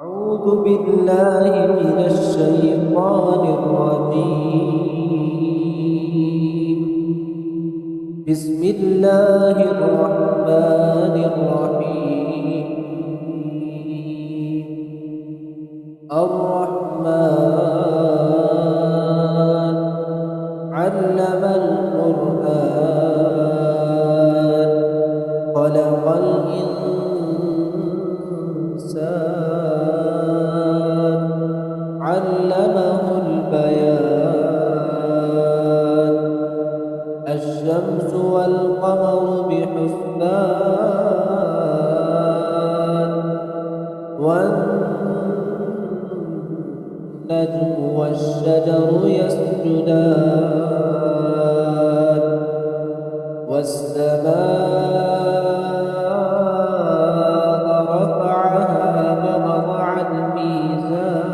أعوذ بالله من الشيطان الرجيم. بسم الله الرحمن الرحيم. الرحمن علم القرآن خلق الإنسان علمه البيان. الشمس والقمر بحسبان والنجم والشجر يسجدان والسماء رفعها ووضع الميزان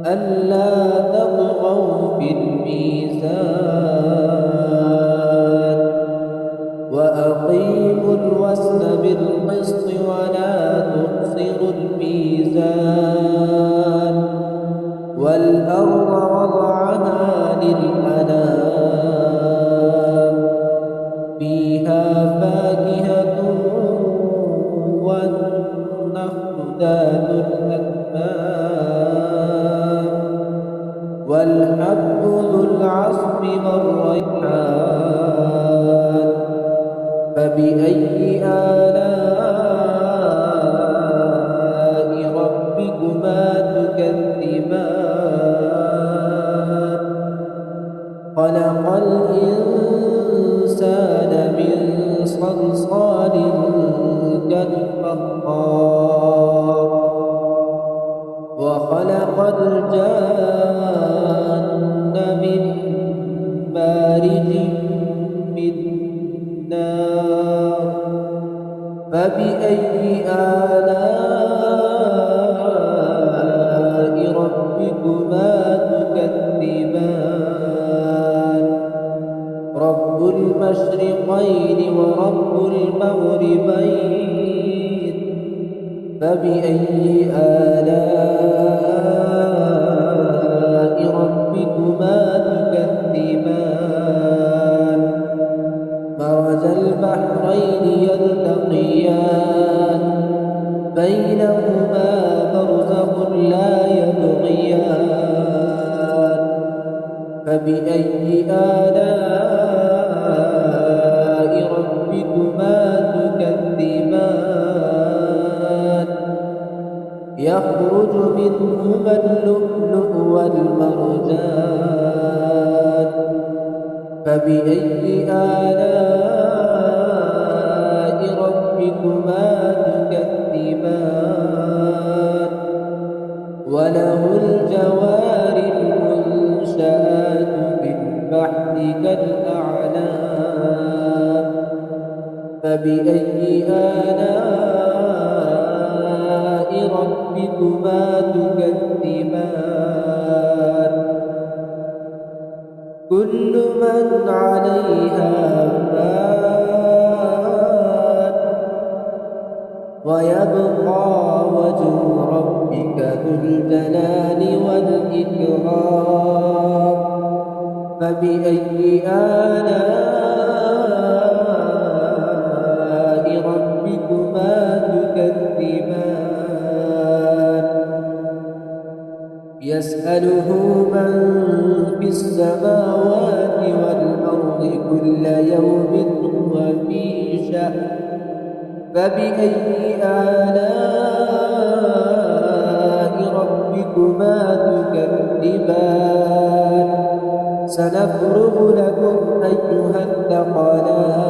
ألا تطغوا في الميزان وأقيموا الوزن بالقسط ولا تخسروا الميزان والأرض وضعها للأنام فيها فاكهة والنخل ذات الأكمام والحب ذو العصف والريحان فبأي آلاء ربكما تكذبان خلق الإنسان من صلصال كالفخار وخلق الجان من مارج من نار فبأي آلاء ربكما تكذبان رب المشرقين ورب المغربين فبأي آلاء ربكما تكذبان مرج البحرين يلتقيان بينهما برزخ لا يبغيان فبأي آلاء ربكما تكذبان يخرج منهما اللؤلؤ والمرجان فبأي آلاء ربكما تكذبان وله الجوار المنشآت في البحر كالأعلام فبأي آلاء ربكما تكذبان كل من عليها فان ويبقى وجه ربك ذو الجلال والإكرام فبأي آلاء ربكما تكذبان يسأله من في السماوات والأرض كل يوم هو في شأن فبأي آلاء ربكما تكذبان سنفرغ لكم أيها الثقلان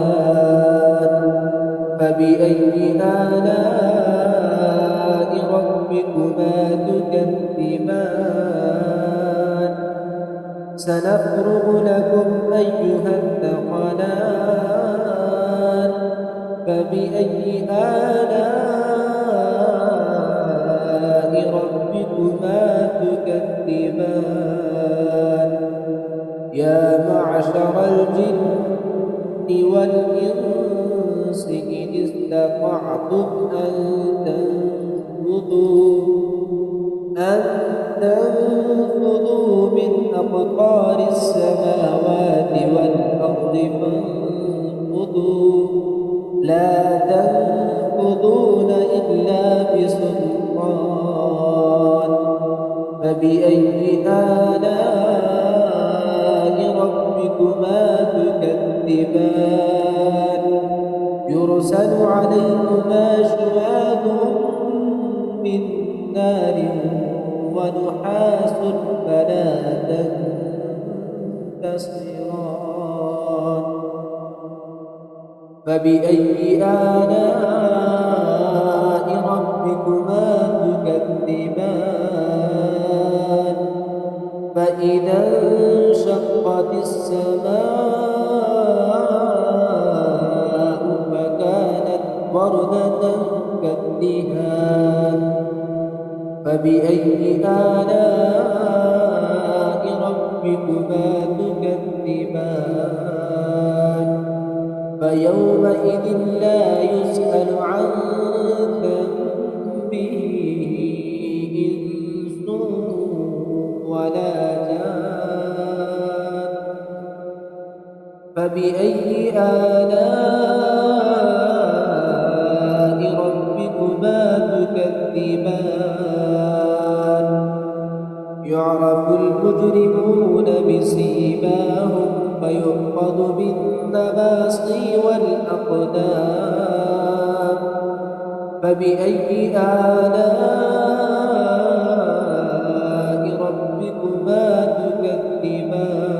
فبأي آلاء ربكما تكذبان سنفرغ لكم أيها الثقلان فبأي آلاء ربكما تكذبان يا معشر الجن والإنس إن استطعتم أن ينطقون إلا بسلطان فبأي آلاء ربكما تكذبان يرسل عليكما شواظ من نار ونحاس فلا تنتصران فبأي آلاء ربكما تكذبان فإذا انشقت السماء فكانت وردة كالدهان فبأي آلاء ربكما تكذبان فيومئذ لا يسأل عن ذنبه إنس ولا جان فبأي آلاء ربكما تكذبان يعرف المجرمون بسيماهم فيؤخذ بالنواصي والأقدام فبأي آلاء ربكما تكذبان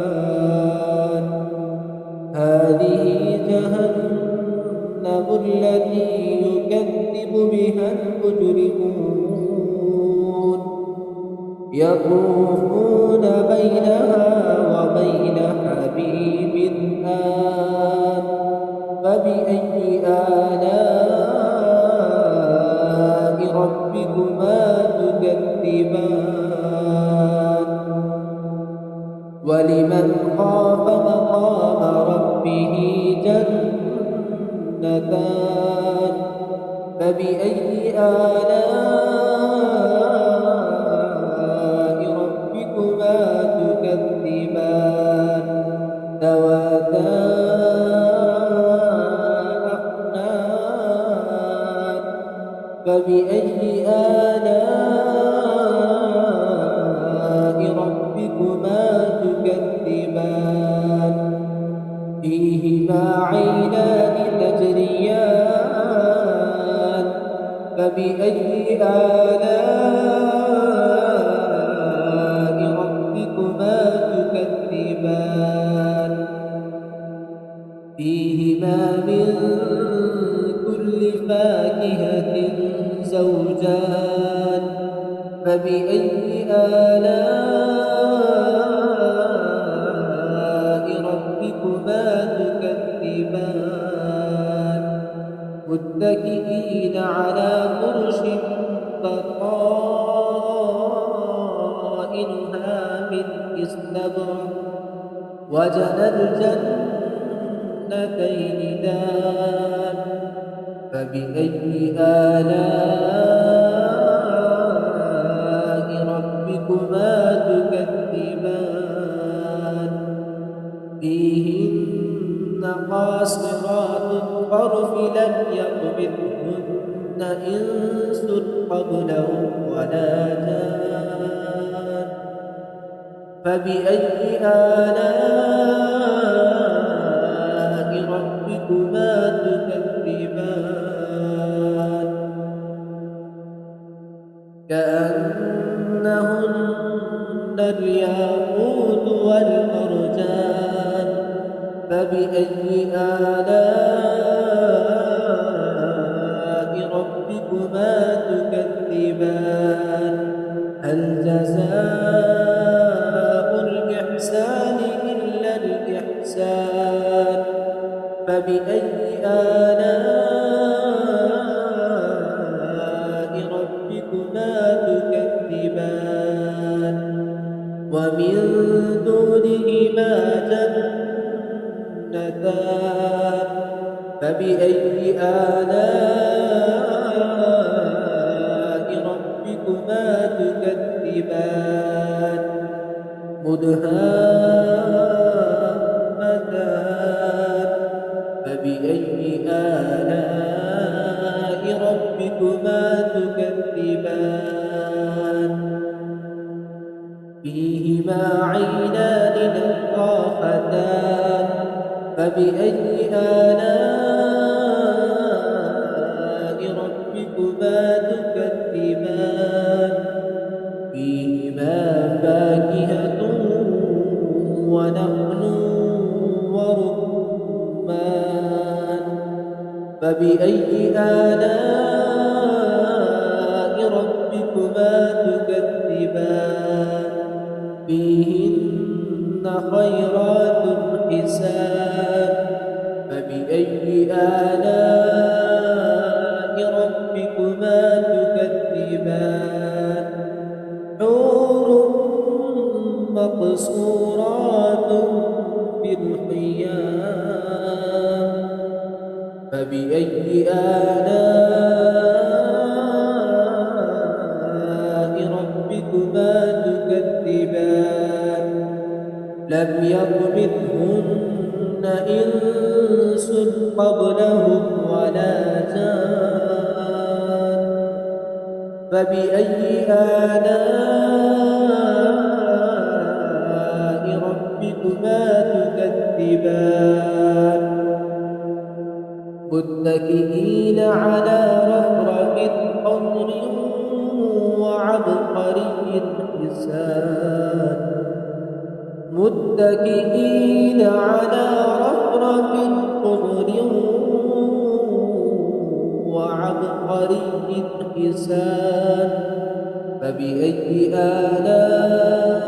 هذه جهنم التي يكذب بها المجرمون يطوفون بينها وبين حميم آن فبأي آلاء ربكما تكذبان ولمن خاف مقام ربه جنتان فبأي آلاء ربكما تكذبان ذواتا أفنان فبأي آلاء ربكما تكذبان فيهما عينان تجريان فبأي آلاء ربكما تكذبان فيهما من كل فاكهة زوجان فبأي آلاء ربكما تكذبان متكئين على فرش بطائنها من استبرق وجنى الجنتين دان فبأي آلاء ربكما تكذبان فيهن قاصرات الطرف لم يطمثهن إنس قبلهم ولا جان فبأي آلاء ربكما تكذبان كأنهن الياقوت والمرجان فبأي آلاء ربكما تكذبان هل جزاء الإحسان إلا الإحسان فبأي آلاء ربكما تكذبان ومن دونهما جنتان فبأي آلاء ربكما تكذبان مدهامتان فبأي آلاء ربكما ربكما تكذبان فيهما عينان نضاختان فبأي آلاء ربكما تكذبان فيهما فاكهة ونخل ورمان فبأي آلاء ربكما تكذبان فيهن خيرات حسان فبأي آلاء ربكما تكذبان حور مقصورات في الخيام فبأي آلاء ربكما تكذبان لم يطمثهن إنس قبلهم ولا جان فبأي آلاء ربكما تكذبان متكئين على رفرف خضر وعبقري حسان متكئين على رفرف خضر وعبقري حسان فبأي آلاء